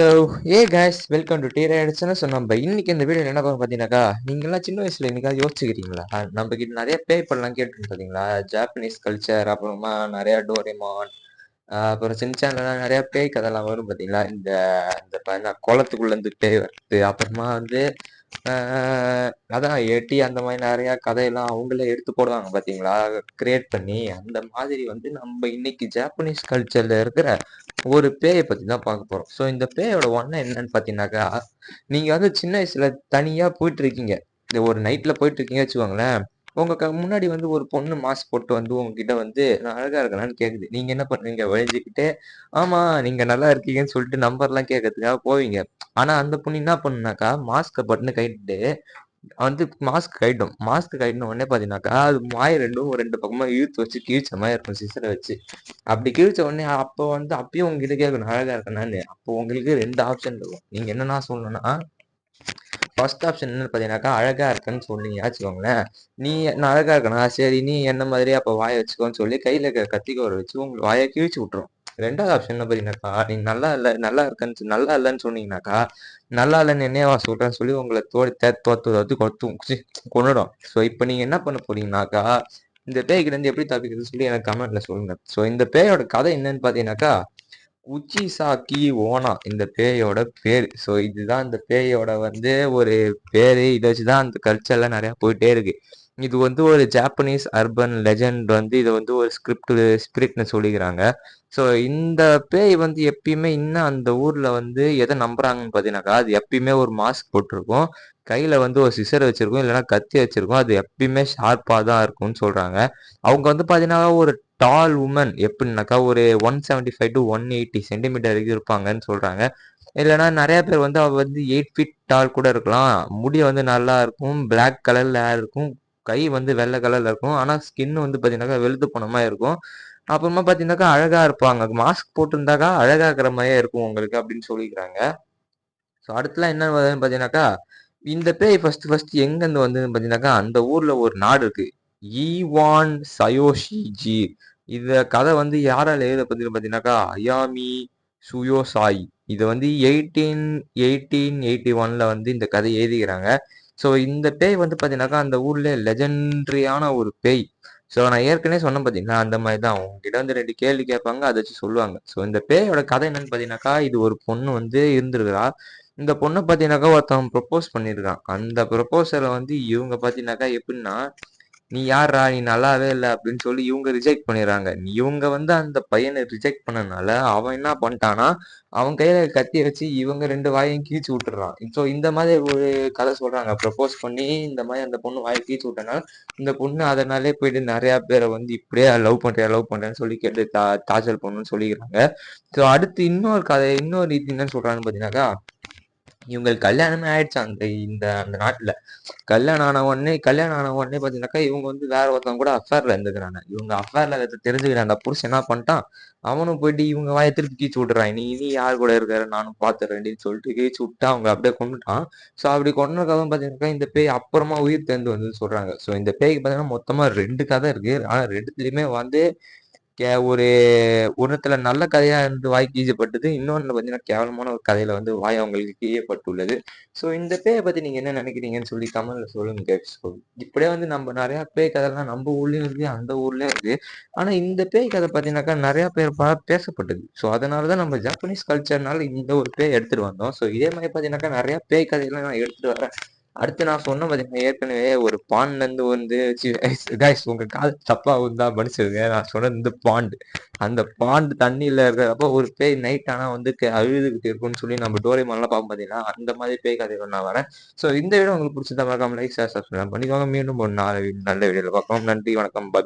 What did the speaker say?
So A guys welcome to deer ஆயிடுச்சுன்னு so நம்ம இன்னைக்கு இந்த வீடியோ என்ன பார்க்க பார்த்தீங்கன்னாக்கா நீங்களாம் சின்ன வயசுல என்னைக்காவது யோசிச்சுக்கிறீங்களா நம்ம கிட்ட நிறைய பேப்பர்லாம் கேட்டு பார்த்தீங்களா ஜாப்பனீஸ் கல்ச்சர் அப்புறமா நிறைய டோரேமான் அப்புறம் சின்சான்லாம் நிறைய பேய் கதைலாம் வரும் பார்த்தீங்களா இந்த இந்த குளத்துக்குள்ள இருந்து பேய் வருது அப்புறமா வந்து அதான் ஏட்டி அந்த மாதிரி நிறைய கதையெல்லாம் அவங்களே எடுத்து போடுவாங்க பார்த்தீங்களா கிரியேட் பண்ணி அந்த மாதிரி வந்து நம்ம இன்னைக்கு ஜாப்பனீஸ் கல்ச்சர்ல இருக்கிற ஒரு பேயை பத்தி தான் பார்க்க போறோம். ஸோ இந்த பேயோட ஒன்றை என்னன்னு பார்த்தீங்கன்னாக்கா நீங்க வந்து சின்ன வயசுல தனியா போயிட்டு இருக்கீங்க. இந்த ஒரு நைட்ல போயிட்டு இருக்கீங்க வச்சுக்கோங்களேன். உங்க முன்னாடி வந்து ஒரு பொண்ணு மாஸ்க் போட்டு வந்து உங்ககிட்ட வந்து நான் அழகா இருக்கேனான்னு கேக்குது. நீங்க என்ன பண்றீங்க? வழிஞ்சுக்கிட்டு ஆமா நீங்க நல்லா இருக்கீங்கன்னு சொல்லிட்டு நம்பர்லாம் கேட்கறதுக்காக போவீங்க. ஆனா அந்த பொண்ணு என்ன பண்ணுனாக்கா மாஸ்க பட்டுன்னு கைட்டு வந்து மாஸ்க் கைட்டும். மாஸ்க் கைட்டின உடனே பார்த்தீங்கன்னாக்கா அது வாய் ரெண்டும் ரெண்டு பக்கமா இழுத்து வச்சு கிழிச்ச மாதிரி இருக்கும் சிசரை வச்சு. அப்படி கிழிச்ச உடனே அப்போ வந்து அப்பயும் உங்ககிட்ட கேட்கணும் அழகா இருக்கேனான்னு. அப்போ உங்களுக்கு ரெண்டு ஆப்ஷன் இருக்கும். நீங்க என்னன்னா சொல்லணும்னா ஃபர்ஸ்ட் ஆப்ஷன் என்னன்னு பார்த்தீங்கன்னாக்கா அழகா இருக்கேன்னு சொன்னீங்க வச்சுக்கோங்களேன். நீ நான் அழகா இருக்கேனா சரி நீ என்ன மாதிரி அப்போ வாயை வச்சுக்கோன்னு சொல்லி கையில இருக்க கத்திக்கோரை வச்சு உங்களுக்கு வாயை கிழிச்சு விட்டுரும். ரெண்டாவது ஆப்ஷன் என்ன பார்த்தீங்கன்னாக்கா நீங்க நல்லா இல்லை நல்லா இருக்கேன்னு நல்லா இல்லைன்னு சொன்னீங்கன்னாக்கா நல்லா இல்லைன்னு என்னையவா சொல்றேன்னு சொல்லி உங்களை தோத்து கொண்டுடும். ஸோ இப்போ நீங்க என்ன பண்ண போறீங்கன்னாக்கா இந்த பேய்கிட்ட இருந்து எப்படி தப்பிக்கிறது சொல்லி எனக்கு கமெண்ட்ல சொல்லுங்க. ஸோ இந்த பேயோட கதை என்னன்னு பார்த்தீங்கன்னாக்கா உச்சிசாக்கி ஓனா இந்த பேயோட பேரு. ஸோ இதுதான் இந்த பேயோட வந்து ஒரு பேரு. இதை வச்சுதான் அந்த கல்ச்சர்ல நிறைய போயிட்டே இருக்கு. இது வந்து ஒரு ஜாப்பனீஸ் அர்பன் லெஜண்ட் வந்து இதை வந்து ஒரு ஸ்பிரிட்னு சொல்லிக்கிறாங்க. ஸோ இந்த பேய் வந்து எப்பயுமே இன்னும் அந்த ஊர்ல வந்து எதை நம்புறாங்கன்னு பார்த்தீங்கன்னாக்கா அது எப்பயுமே ஒரு மாஸ்க் போட்டிருக்கும், கையில வந்து ஒரு சிசர் வச்சிருக்கும், இல்லைன்னா கத்தி வச்சிருக்கும். அது எப்பயுமே ஷார்ப்பா தான் இருக்கும்னு சொல்றாங்க. அவங்க வந்து பார்த்தீங்கன்னா ஒரு டால் உமன் எப்படின்னாக்கா ஒரு 175 to 180 சென்டிமீட்டர் வரைக்கும் இருப்பாங்கன்னு சொல்றாங்க. இல்லைன்னா நிறைய பேர் வந்து அவ வந்து 8 feet டால் கூட இருக்கலாம். முடி வந்து நல்லா இருக்கும், பிளாக் கலர்ல ஹேர் இருக்கும், கை வந்து வெள்ளை கலர்ல இருக்கும். ஆனா ஸ்கின் வந்து பாத்தீங்கன்னாக்கா வெளுத்து போன மாதிரி இருக்கும். அப்புறமா பாத்தீங்கன்னாக்கா அழகா இருப்பாங்க. மாஸ்க் போட்டிருந்தாக்கா அழகா இருக்கிற மாதிரியே இருக்கும் உங்களுக்கு அப்படின்னு சொல்லிக்கிறாங்க. ஸோ அடுத்துலாம் என்ன வருதுன்னு பாத்தீங்கன்னாக்கா இந்த பேய் ஃபர்ஸ்ட் எங்க இருந்து வந்ததுன்னு பாத்தீங்கன்னாக்கா அந்த ஊர்ல ஒரு நாடு இருக்கு, ஈவான் சயோஷிஜி. இந்த கதை வந்து யாரால எழுத பத்தி பாத்தீங்கன்னாக்கா அயாமி சுயோசாய். இதை வந்து 1881ல வந்து இந்த கதை எழுதிக்கிறாங்க. ஸோ இந்த பேய் வந்து பாத்தீங்கன்னாக்கா அந்த ஊர்ல லெஜெண்டரியான ஒரு பேய். ஸோ நான் ஏற்கனவே சொன்னேன் பார்த்தீங்களா அந்த மாதிரி தான் உங்ககிட்ட வந்து ரெண்டு கேள்வி கேட்பாங்க, அதை வச்சு சொல்லுவாங்க. ஸோ இந்த பேயோட கதை என்னன்னு பார்த்தீங்கன்னாக்கா இது ஒரு பொண்ணு வந்து இருந்திருக்கிறா. இந்த பொண்ணை பார்த்தீங்கன்னாக்கா ஒருத்தவன் ப்ரொப்போஸ் பண்ணியிருக்கான். அந்த ப்ரொப்போசலை வந்து இவங்க பார்த்தீங்கன்னாக்கா எப்படின்னா நீ யார்ரா நீ நல்லாவே இல்லை அப்படின்னு சொல்லி இவங்க ரிஜெக்ட் பண்ணிடுறாங்க. இவங்க வந்து அந்த பையனை ரிஜெக்ட் பண்ணனால அவன் என்ன பண்ணிட்டானா அவன் கையில கத்திய வச்சு இவங்க ரெண்டு வாயையும் கீச்சு விட்டுறான். ஸோ இந்த மாதிரி ஒரு கதை சொல்றாங்க. ப்ரப்போஸ் பண்ணி இந்த மாதிரி அந்த பொண்ணு வாயை கீச்சு விட்டனால இந்த பொண்ணு அதனாலே போயிட்டு நிறைய பேரை வந்து இப்படியே லவ் பண்றேன்னு சொல்லி கேட்டு டார்ச்சர் பண்ணணும்னு சொல்லிக்கிறாங்க. ஸோ அடுத்து இன்னொரு கதை இன்னொரு இது என்னன்னு சொல்றாங்கன்னு பார்த்தீங்கன்னாக்கா இவங்களுக்கு கல்யாணமே ஆயிடுச்சு அந்த இந்த அந்த நாட்டுல. கல்யாணம் ஆன உடனே பாத்தீங்கன்னாக்கா இவங்க வந்து வேற ஒருத்தவங்க கூட அஃபேர்ல இருந்துக்கிறாங்க. இவங்க அஃபேர்ல தெரிஞ்சுக்கிற அந்த புருஷன் என்ன பண்ணிட்டான், அவனும் போயிட்டு இவங்க வாயை திருப்பி கீச்சு விட்டுறான். நீ இனி யார் கூட இருக்காரு நானும் பாத்துறேன்னு சொல்லிட்டு கீச்சு விட்டா அவங்க அப்படியே கொண்டுட்டான். ஸோ அப்படி கொண்டதுக்காக பாத்தீங்கன்னாக்கா இந்த பேய் அப்புறமா உயிர் தேர்ந்து வந்து சொல்றாங்க. ஸோ இந்த பேய்க்கு பாத்தீங்கன்னா மொத்தமா ரெண்டு கதை இருக்கு. ஆனா ரெண்டுத்துலயுமே வந்து ஒரு ஒண்ணுத்துல நல்ல கதையா இருந்து வாய் கீயப்பட்டது, இன்னொன்னு பாத்தீங்கன்னா கேவலமான ஒரு கதையில வந்து வாய் அவங்களுக்கு கீயப்பட்டுள்ளது. ஸோ இந்த பேயை பத்தி நீங்க என்ன நினைக்கிறீங்கன்னு சொல்லி கமெண்ட்ல சொல்லுங்க guys. So, இப்படியே வந்து நம்ம நிறைய பேய் கதைலாம் நம்ம ஊர்லயும் இருக்கு அந்த ஊர்லயும் இருக்கு. ஆனா இந்த பேய் கதை பாத்தீங்கன்னாக்கா நிறைய பேர் பேசப்பட்டது. ஸோ அதனாலதான் நம்ம ஜாப்பனீஸ் கல்ச்சர்னால இந்த ஒரு பேய் எடுத்துட்டு வந்தோம். ஸோ இதே மாதிரி பாத்தீங்கன்னாக்கா நிறைய பேய் கதையெல்லாம் நான் எடுத்துட்டு வரேன். அடுத்து நான் சொன்ன பாத்தீங்கன்னா ஏற்கனவே ஒரு பாண்ட்ல இருந்து வந்து கைஸ் உங்க கால் தப்பா இருந்தா மன்னிச்சிடுங்க. நான் சொன்னது இந்த பாண்ட். அந்த பாண்ட் தண்ணியில இருக்கிறப்போ ஒரு பேய் நைட் ஆனா வந்து அழுதுகிட்டு இருக்கும்னு சொல்லி நம்ம டோரேமான்லாம் பார்ப்போம் பார்த்தீங்கன்னா அந்த மாதிரி பேய் கதைகள் நான் வரேன். ஸோ இந்த வீடியோ உங்களுக்கு பிடிச்சிருந்தா மறக்காம லைக் ஷேர் சப்ஸ்கிரைப் பண்ணிக்கோங்க. மீண்டும் ஒரு நல்ல வீடியோல பார்க்கலாம். நன்றி, வணக்கம், பை.